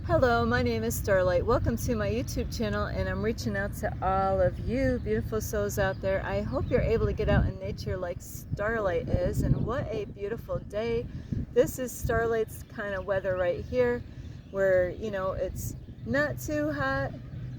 Hello, my name is Starlight. Welcome to my YouTube channel, and I'm reaching out to all of you beautiful souls out there. I hope you're able to get out in nature like Starlight is, and what a beautiful day. This is Starlight's kind of weather right here, where, it's not too hot,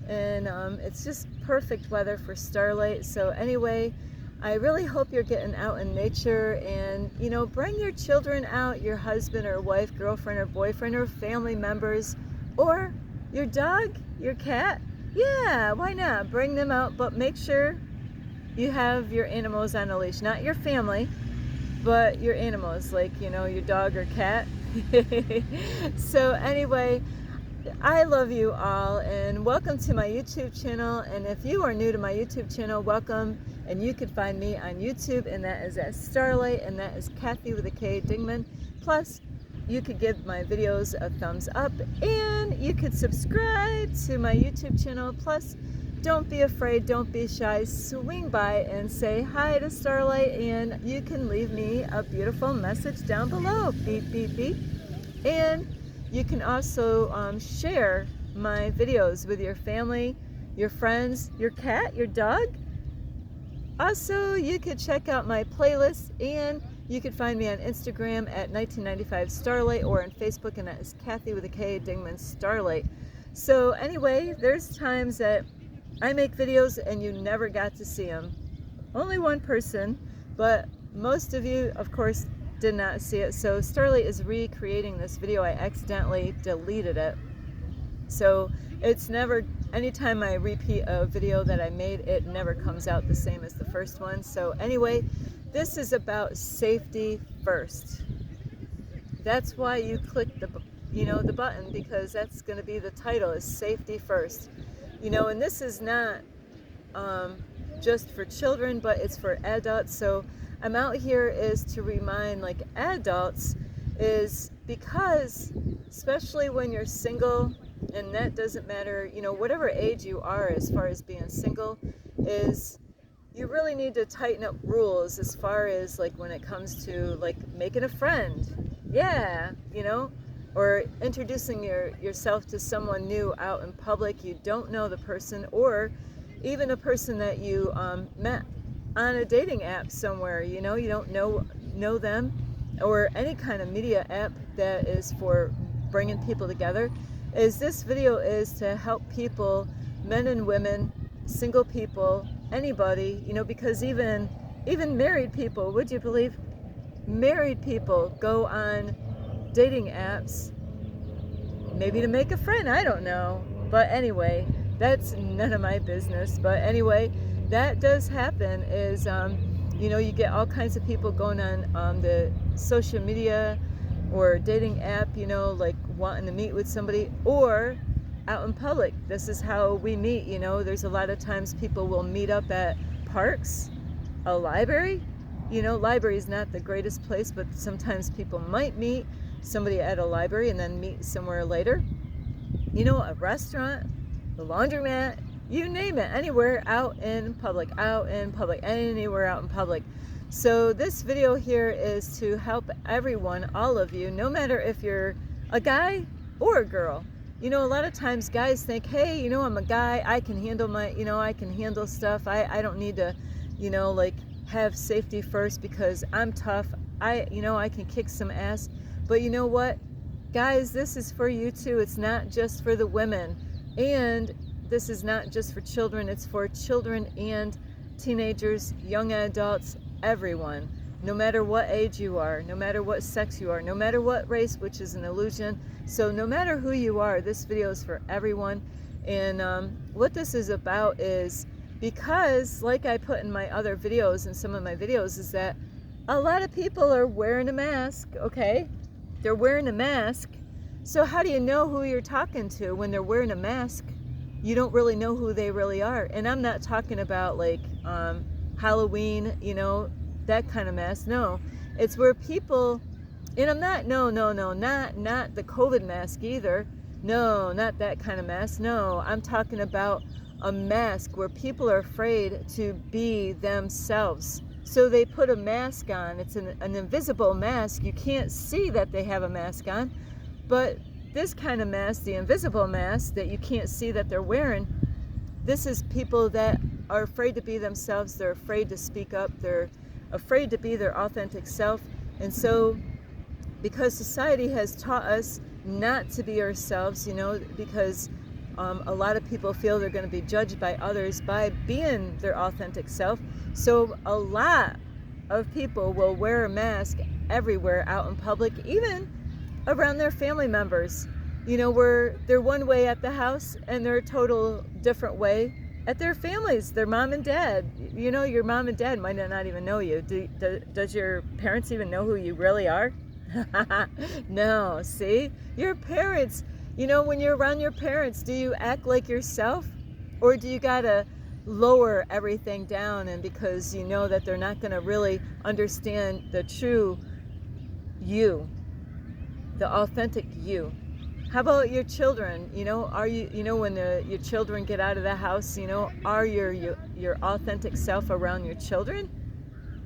and it's just perfect weather for Starlight. So anyway, I really hope you're getting out in nature, and, bring your children out, your husband or wife, girlfriend or boyfriend or family members, or your dog, your cat. Yeah, why not? Bring them out, but make sure you have your animals on a leash. Not your family, but your animals, like, your dog or cat. So anyway, I love you all, and welcome to my YouTube channel. And if you are new to my YouTube channel, welcome. And you can find me on YouTube, and that is at Starlight, and that is Kathy with a K Dingman. Plus, you could give my videos a thumbs up, and you could subscribe to my YouTube channel. Plus, don't be afraid, don't be shy. Swing by and say hi to Starlight, and you can leave me a beautiful message down below. Beep, beep, beep. And you can also share my videos with your family, your friends, your cat, your dog. Also, you could check out my playlist, and you can find me on Instagram at 1995 Starlight, or on Facebook, and that is Kathy with a K Dingman Starlight. So anyway, there's times that I make videos and you never got to see them. Only one person, but most of you, of course, did not see it. So Starlight is recreating this video. I accidentally deleted it. So it's never, anytime I repeat a video that I made, it never comes out the same as the first one. So anyway, this is about safety first. That's why you click the button, because that's going to be the title, is safety first. And this is not just for children, but it's for adults. So I'm out here is to remind, like, adults, is because, especially when you're single, and that doesn't matter, whatever age you are as far as being single, is you really need to tighten up rules as far as, like, when it comes to, like, making a friend. Yeah, or introducing yourself to someone new out in public. You don't know the person, or even a person that you met on a dating app somewhere. You don't know them, or any kind of media app that is for bringing people together. This video is to help people, men and women, single people, anybody, because even married people, would you believe, married people go on dating apps maybe to make a friend? I don't know, but anyway, that's none of my business. But anyway, that does happen, is you get all kinds of people going on the social media or dating app, like wanting to meet with somebody, or out in public. This is how we meet. There's a lot of times people will meet up at parks, a library. Library is not the greatest place, but sometimes people might meet somebody at a library and then meet somewhere later. A restaurant, the laundromat, you name it, anywhere out in public, anywhere out in public. So this video here is to help everyone, all of you, no matter if you're a guy or a girl. A lot of times guys think, hey, I'm a guy, I can handle I can handle stuff. I don't need to, like, have safety first because I'm tough. I can kick some ass. But you know what, guys, this is for you too. It's not just for the women, and this is not just for children. It's for children and teenagers, young adults, everyone. No matter what age you are, no matter what sex you are, no matter what race, which is an illusion. So no matter who you are, this video is for everyone. And what this is about is, because, like I put in my other videos, in some of my videos, is that a lot of people are wearing a mask, okay? They're wearing a mask. So how do you know who you're talking to when they're wearing a mask? You don't really know who they really are. And I'm not talking about, like, Halloween, that kind of mask. No, it's where people, and I'm not, not the COVID mask either. No, not that kind of mask. No, I'm talking about a mask where people are afraid to be themselves. So they put a mask on. It's an invisible mask. You can't see that they have a mask on, but this kind of mask, the invisible mask that you can't see that they're wearing, this is people that are afraid to be themselves. They're afraid to speak up. They're afraid to be their authentic self. And so, because society has taught us not to be ourselves, you know, because a lot of people feel they're going to be judged by others by being their authentic self. So a lot of people will wear a mask everywhere out in public, even around their family members. You know, where they're one way at the house and they're a total different way at their families, their mom and dad. You know, your mom and dad might not even know you. Does your parents even know who you really are? No, see? Your parents, you know, when you're around your parents, do you act like yourself? Or do you gotta lower everything down, and because you know that they're not gonna really understand the true you, the authentic you? How about your children? You know, are you, you know, when your children get out of the house, you know, are your authentic self around your children?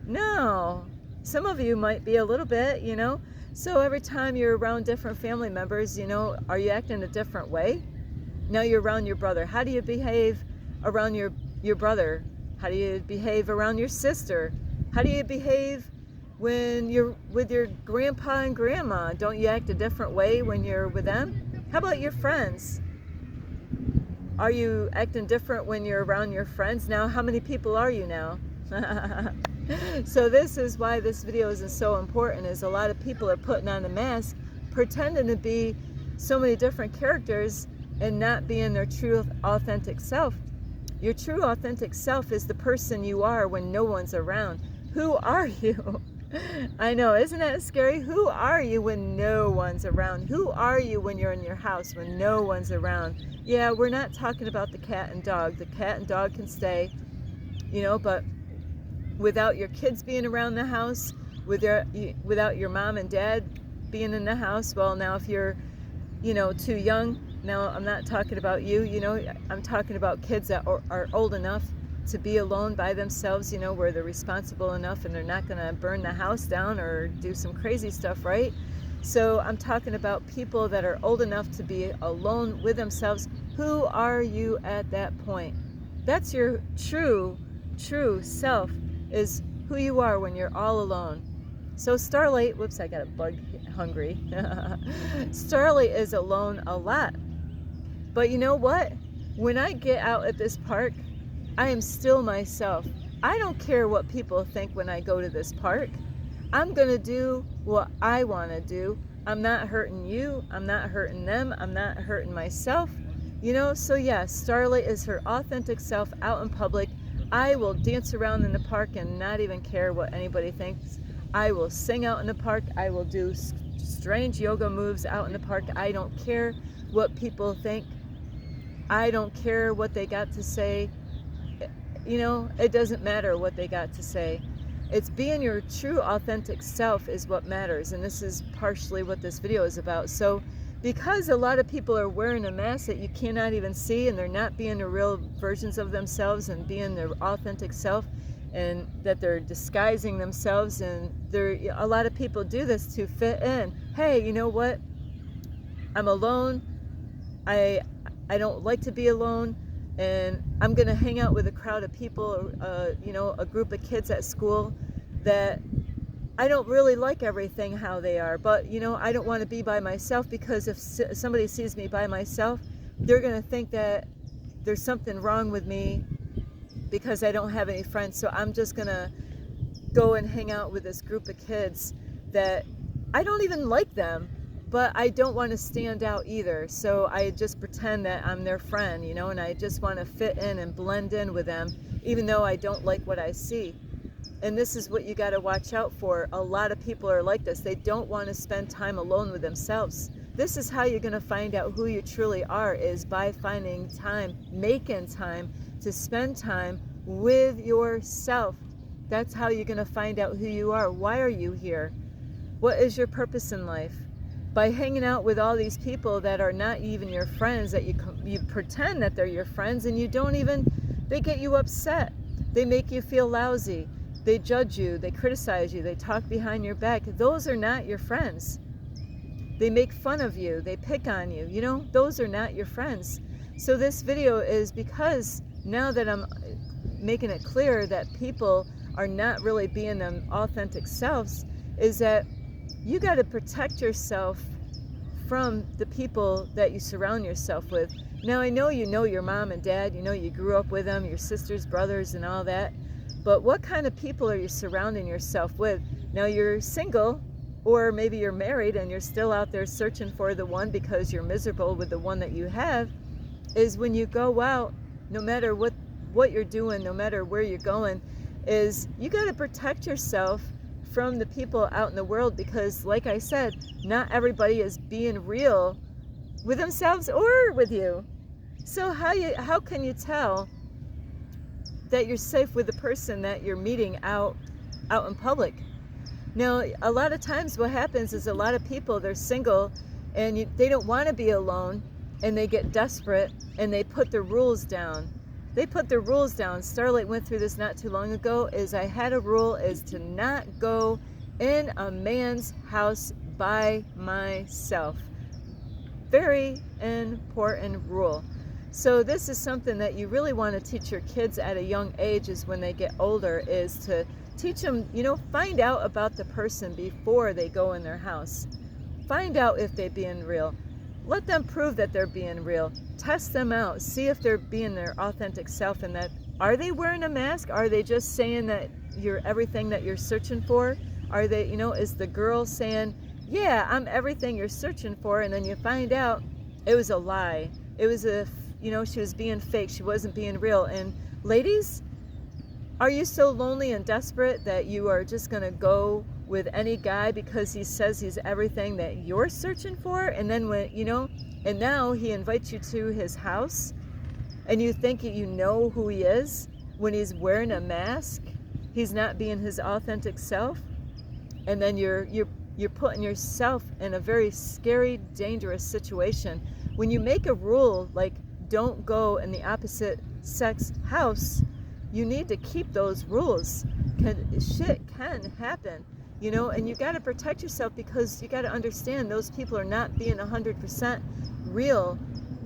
No. Some of you might be a little bit, you know. So every time you're around different family members, you know, are you acting a different way? Now you're around your brother. How do you behave around your brother? How do you behave around your sister? How do you behave when you're with your grandpa and grandma? Don't you act a different way when you're with them? How about your friends? Are you acting different when you're around your friends? Now, how many people are you now? So this is why this video is so important, is a lot of people are putting on a mask, pretending to be so many different characters and not being their true authentic self. Your true authentic self is the person you are when no one's around. Who are you? I know, isn't that scary? Who are you when no one's around? Who are you when you're in your house when no one's around? Yeah, we're not talking about the cat and dog. The cat and dog can stay, you know, but without your kids being around the house, without your mom and dad being in the house, well, now if you're, you know, too young, now I'm not talking about you, you know, I'm talking about kids that are old enough to be alone by themselves, you know, where they're responsible enough and they're not going to burn the house down or do some crazy stuff, right? So I'm talking about people that are old enough to be alone with themselves. Who are you at that point? That's your true self, is who you are when you're all alone. So Starlight, whoops, I got a bug hungry. Starlight is alone a lot. But you know what? When I get out at this park, I am still myself. I don't care what people think when I go to this park. I'm gonna do what I wanna do. I'm not hurting you, I'm not hurting them, I'm not hurting myself. You know, so yeah, Starlight is her authentic self out in public. I will dance around in the park and not even care what anybody thinks. I will sing out in the park. I will do strange yoga moves out in the park. I don't care what people think. I don't care what they got to say. You know, it doesn't matter what they got to say. It's being your true authentic self is what matters. And this is partially what this video is about. So because a lot of people are wearing a mask that you cannot even see, and they're not being the real versions of themselves and being their authentic self, and that they're disguising themselves, and a lot of people do this to fit in. Hey, you know what? I'm alone. I don't like to be alone, and I'm gonna hang out with a crowd of people, you know, a group of kids at school that I don't really like everything how they are, but you know, I don't want to be by myself, because if somebody sees me by myself, they're going to think that there's something wrong with me because I don't have any friends. So I'm just going to go and hang out with this group of kids that I don't even like them, but I don't want to stand out either. So I just pretend that I'm their friend, you know, and I just want to fit in and blend in with them, even though I don't like what I see. And this is what you got to watch out for. A lot of people are like this. They don't want to spend time alone with themselves. This is how you're going to find out who you truly are, is by finding time, making time to spend time with yourself. That's how you're going to find out who you are. Why are you here? What is your purpose in life? By hanging out with all these people that are not even your friends, that you pretend that they're your friends, and you don't even, they get you upset. They make you feel lousy. They judge you, they criticize you, they talk behind your back. Those are not your friends. They make fun of you. They pick on you. You know, those are not your friends. So this video is because now that I'm making it clear that people are not really being their authentic selves, is that you got to protect yourself from the people that you surround yourself with. Now, I know you know your mom and dad, you know you grew up with them, your sisters, brothers, and all that, but what kind of people are you surrounding yourself with? Now, you're single, or maybe you're married and you're still out there searching for the one because you're miserable with the one that you have, is when you go out, no matter what you're doing, no matter where you're going, is you got to protect yourself from the people out in the world, because like I said, not everybody is being real with themselves or with you. So how can you tell that you're safe with the person that you're meeting out in public? Now, a lot of times what happens is a lot of people, they're single and they don't want to be alone, and they get desperate and they put their rules down. They put their rules down. Starlight went through this not too long ago. Is I had a rule is to not go in a man's house by myself. Very important rule. So this is something that you really want to teach your kids at a young age, is when they get older, is to teach them, you know, find out about the person before they go in their house. Find out if they're being real. Let them prove that they're being real. Test them out. See if they're being their authentic self, and that, are they wearing a mask? Are they just saying that you're everything that you're searching for? Are they, you know, is the girl saying, yeah, I'm everything you're searching for, and then you find out it was a lie. It was you know, she was being fake. She wasn't being real. And ladies, are you so lonely and desperate that you are just going to go with any guy because he says he's everything that you're searching for? And then when, you know, and now he invites you to his house and you think you know who he is when he's wearing a mask. He's not being his authentic self. And then you're putting yourself in a very scary, dangerous situation. When you make a rule like don't go in the opposite sex house, you need to keep those rules. Shit can happen, you know, and you got to protect yourself, because you got to understand those people are not being 100% real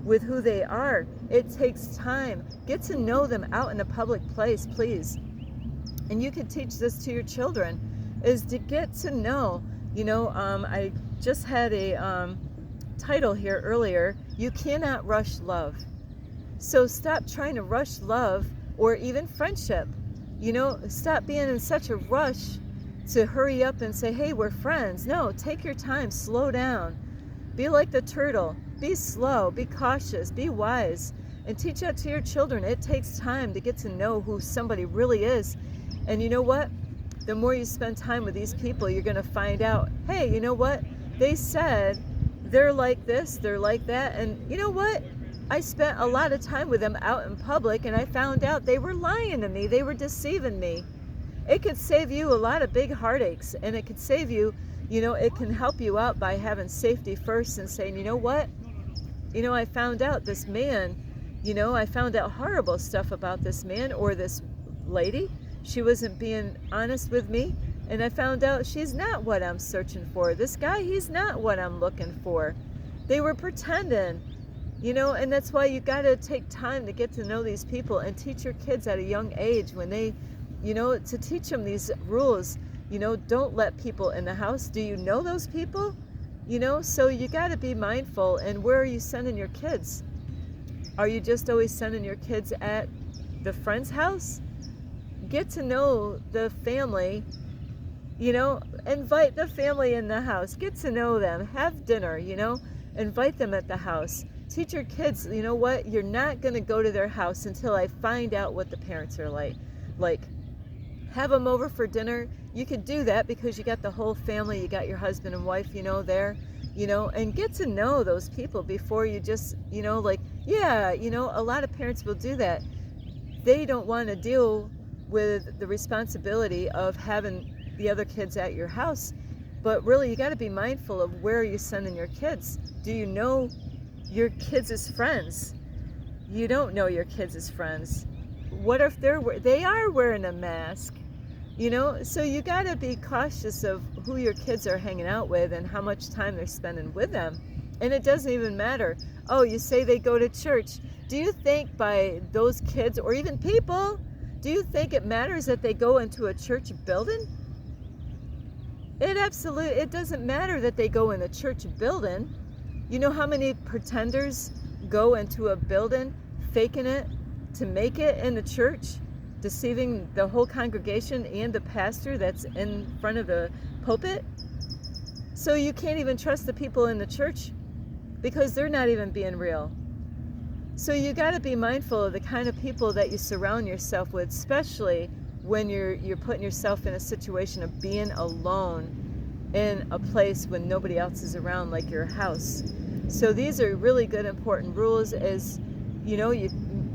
with who they are. It takes time. Get to know them out in a public place, please. And you can teach this to your children, is to get to know, you know, I just had a title here earlier, you cannot rush love. So stop trying to rush love, or even friendship. You know, stop being in such a rush to hurry up and say, hey, we're friends. No, take your time, slow down. Be like the turtle. Be slow, be cautious, be wise, and teach that to your children. It takes time to get to know who somebody really is. And you know what? The more you spend time with these people, you're going to find out, hey, you know what? They said they're like this, they're like that. And you know what? I spent a lot of time with them out in public, and I found out they were lying to me. They were deceiving me. It could save you a lot of big heartaches, and it could save you, you know, it can help you out by having safety first and saying, you know what? You know, I found out this man, you know, I found out horrible stuff about this man or this lady. She wasn't being honest with me, and I found out she's not what I'm searching for. This guy, he's not what I'm looking for. They were pretending. You know, and that's why you got to take time to get to know these people and teach your kids at a young age, when they, you know, to teach them these rules. You know, don't let people in the house. Do you know those people? You know, so you got to be mindful. And where are you sending your kids? Are you just always sending your kids at the friend's house? Get to know the family, you know, invite the family in the house. Get to know them. Have dinner, you know, invite them at the house. Teach your kids, you know what, you're not going to go to their house until I find out what the parents are like. Like, have them over for dinner. You could do that because you got the whole family, you got your husband and wife, you know, there, you know, and get to know those people before you just, you know, like, yeah, you know, a lot of parents will do that. They don't want to deal with the responsibility of having the other kids at your house. But really, you got to be mindful of where you're sending your kids. Do you know your kids' friends? You don't know your kids' friends. What if they are wearing a mask? You know, so you got to be cautious of who your kids are hanging out with and how much time they're spending with them. And it doesn't even matter. Oh, you say they go to church. Do you think by those kids or even people, do you think it matters that they go into a church building? It doesn't matter that they go in a church building. You know how many pretenders go into a building faking it to make it in the church, deceiving the whole congregation and the pastor that's in front of the pulpit? So you can't even trust the people in the church because they're not even being real. So you got to be mindful of the kind of people that you surround yourself with, especially when you're putting yourself in a situation of being alone in a place when nobody else is around, like your house. So these are really good important rules. Is, you know,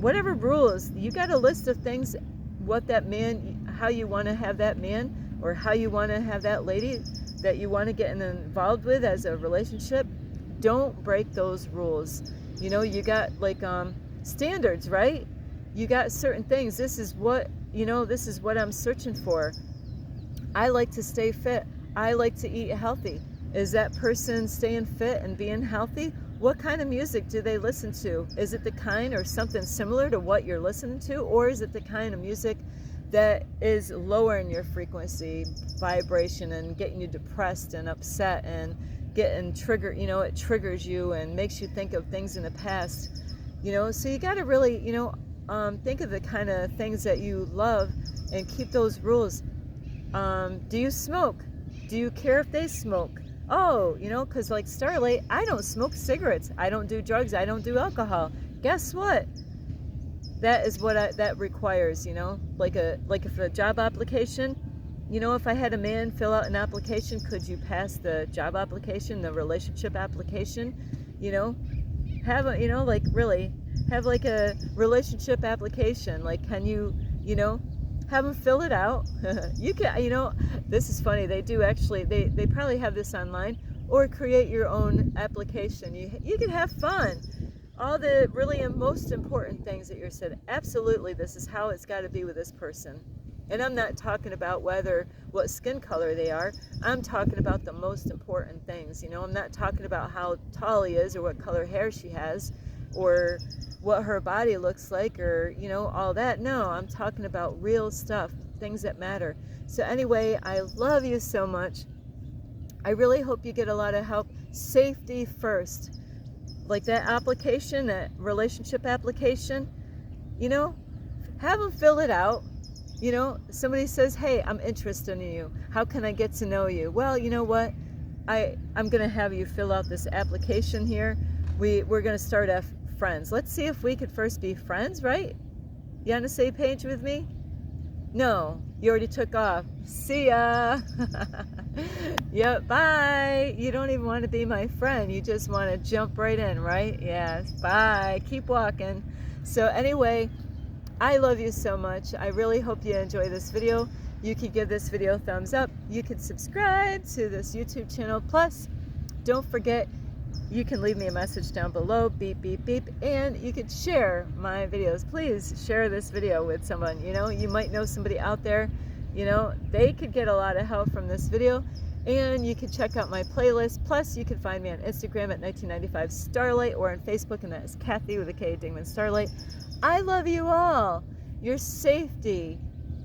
whatever rules, you got a list of things, what that man, how you want to have that man or how you want to have that lady that you want to get involved with as a relationship. Don't break those rules. You know, you got like standards, right? You got certain things. This is what, you know, this is what I'm searching for. I like to stay fit. I like to eat healthy. Is that person staying fit and being healthy? What kind of music do they listen to? Is it the kind or something similar to what you're listening to? Or is it the kind of music that is lowering your frequency, vibration, and getting you depressed and upset and getting triggered? You know, it triggers you and makes you think of things in the past. You know, so you got to really, you know, think of the kind of things that you love and keep those rules. Do you smoke? Do you care if they smoke? Oh, you know, because like Starlight, I don't smoke cigarettes. I don't do drugs. I don't do alcohol. Guess what? That is what that requires, you know, like if a job application, you know, if I had a man fill out an application, could you pass the job application, the relationship application? You know, have a, you know, like really have like a relationship application. Like, can you, you know, have them fill it out. You can, you know, this is funny. They do actually, they probably have this online, or create your own application. You can have fun. All the really most important things that you're said, absolutely, this is how it's got to be with this person. And I'm not talking about what skin color they are. I'm talking about the most important things. You know, I'm not talking about how tall he is or what color hair she has or what her body looks like or, you know, all that. No, I'm talking about real stuff, things that matter. So anyway, I love you so much. I really hope you get a lot of help. Safety first. Like that application, that relationship application, you know, have them fill it out. You know, somebody says, hey, I'm interested in you. How can I get to know you? Well, you know what? I'm going to have you fill out this application here. We're going to start as friends. Let's see if we could first be friends, right? You on the same page with me? No, you already took off. See ya. Yep, bye. You don't even want to be my friend. You just want to jump right in, right? Yes, bye. Keep walking. So anyway, I love you so much. I really hope you enjoy this video. You can give this video a thumbs up. You can subscribe to this YouTube channel. Plus, don't forget, you can leave me a message down below, beep, beep, beep, and you could share my videos. Please share this video with someone. You know, you might know somebody out there, you know, they could get a lot of help from this video. And you can check out my playlist. Plus, you can find me on Instagram at 1995 Starlight or on Facebook, and that is Kathy with a K, Dingman Starlight. I love you all. Your safety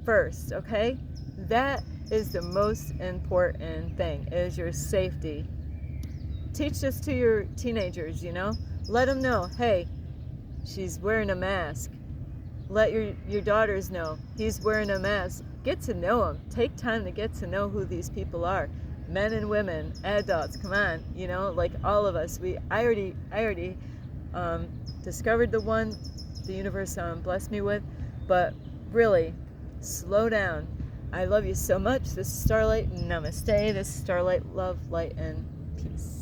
first, okay? That is the most important thing, is your safety. Teach this to your teenagers, you know? Let them know, hey, she's wearing a mask. Let your daughters know, he's wearing a mask. Get to know them. Take time to get to know who these people are. Men and women, adults, come on, you know, like all of us. I already discovered the one the universe blessed me with, but really, slow down. I love you so much. This is Starlight. Namaste. This is Starlight. Love, light, and peace.